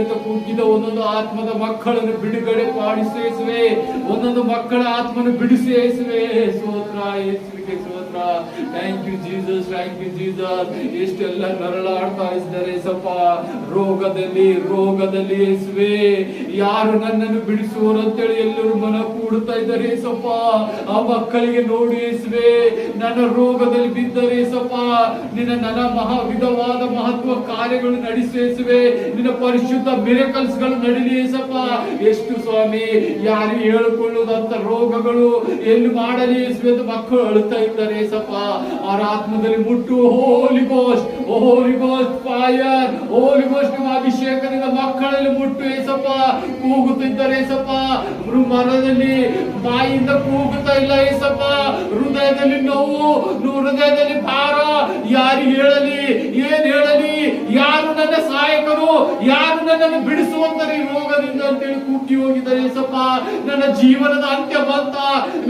ಅಂತ ಕೂಗಿದ ಒಂದೊಂದು ಆತ್ಮದ ಮಕ್ಕಳನ್ನು ಬಿಡುಗಡೆ ಮಾಡಿಸುವೆ, ಒಂದೊಂದು ಮಕ್ಕಳ ಆತ್ಮನ ಬಿಡಿಸುವೆ. ಸ್ತೋತ್ರ ಯೇಸುವಿಗೆ ಸ್ತೋತ್ರ. Thank you Jesus, thank you Jesus. ಎಷ್ಟೆಲ್ಲ ನರಳಾಡ್ತಾ ಇದ್ದಾರೆ ಸಪ್ಪ ರೋಗದಲ್ಲಿ ಯೇಸುವೆ. ಯಾರು ನನ್ನನ್ನು ಬಿಡಿಸುವರು ಅಂತೇಳಿ ಎಲ್ಲರೂ ಮನ ಕೂಡುತ್ತಾ ಇದ್ದಾರೆ ಸಪ್ಪ. ಆ ಮಕ್ಕಳಿಗೆ ನೋಡಿ ಯೇಸುವೆ, ನನ್ನ ರೋಗದಲ್ಲಿ ಬಿದ್ದರೆ ಸಪ್ಪ ನನ್ನ ವಿಧವಾದ ಮಹತ್ವ ಕಾರ್ಯಗಳು ನಡೆಸುವೆ. ನಿನ್ನ ಪರಿಶುದ್ಧ ಮಿರಕಲ್ಸ್ ಗಳು ನಡೀಲಿ ಏಸಪ್ಪ. ಎಷ್ಟು ಸ್ವಾಮಿ, ಯಾರು ಹೇಳಿಕೊಳ್ಳುವುದಂತ ರೋಗಗಳು ಎಲ್ಲಿ ಮಾಡಲಿ ಎಂದು ಮಕ್ಕಳು ಅಳುತ್ತಾ ಇದ್ದಾರೆ ಏಸಪ್ಪ. ಅವರ ಆತ್ಮದಲ್ಲಿ ಮುಟ್ಟು. ಹೋಲಿ ಗೋಸ್ಟ್ ಫೈರ್, ಹೋಲಿ ಗೋಸ್ಟ್ ಅಭಿಷೇಕದಿಂದ ಮಕ್ಕಳಲ್ಲಿ ಮುಟ್ಟು ಏಸಪ್ಪ. ಕೂಗುತ್ತಿದ್ದಾರೆ ಏಸಪ್ಪ. ಮರದಲ್ಲಿ ಬಾಯಿಂದ ಕೂಗುತ್ತಾ ಇಲ್ಲ ಏಸಪ್ಪ. ಹೃದಯದಲ್ಲಿ ನೋವು, ಹೃದಯದಲ್ಲಿ ಭಾರ. ಯಾರು ಹೇಳಲಿ, ಏನ್ ಹೇಳಲಿ? ಯಾರು ನನ್ನ ಸಹಾಯಕರು, ಯಾರು ನನ್ನನ್ನು ಬಿಡಿಸುವಂತಾರೆ ಈ ರೋಗದಿಂದ ಅಂತೇಳಿ ಕೂಗಿ ಹೋಗಿದ್ದಾರೆ ಏಸಪ್ಪ. ನನ್ನ ಜೀವನದ ಅಂತ್ಯ ಬಂತ,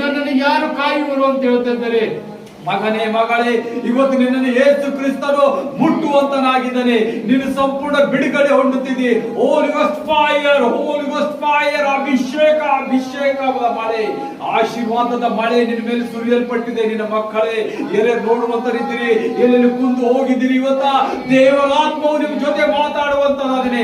ನನ್ನನ್ನು ಯಾರು ಕಾಯುವರು ಅಂತ ಹೇಳ್ತಾ ಇದ್ದಾರೆ. ಮಗನೇ ಮಗಳೇ, ಇವತ್ತು ನಿನ್ನನ್ನು ಯೇಸು ಕ್ರಿಸ್ತನು ಮುಟ್ಟುವಂತನಾಗಿದ್ದಾನೆ. ನೀನು ಸಂಪೂರ್ಣ ಬಿಡುಗಡೆ ಹೊಂದುತ್ತಿದ್ದಿ. ಹೋಲಿ ಗೋಸ್ಟ್ ಫೈರ್, ಅಭಿಷೇಕದ ಮಳೆ, ಆಶೀರ್ವಾದದ ಮಳೆ ನಿನ್ನ ಮೇಲೆ ಸುರಿಯಲ್ಪಟ್ಟಿದೆ. ನಿನ್ನ ಮಕ್ಕಳೇ, ಎಲ್ಲೆಲ್ಲಿ ನೋಡುವಂತರಿದ್ದೀರಿ, ಎಲ್ಲೆಲ್ಲಿ ಕುಂದು ಹೋಗಿದ್ದೀರಿ, ಇವತ್ತ ದೇವರಾತ್ಮವು ನಿಮ್ಮ ಜೊತೆ ಮಾತಾಡುವಂತನಾದನೆ.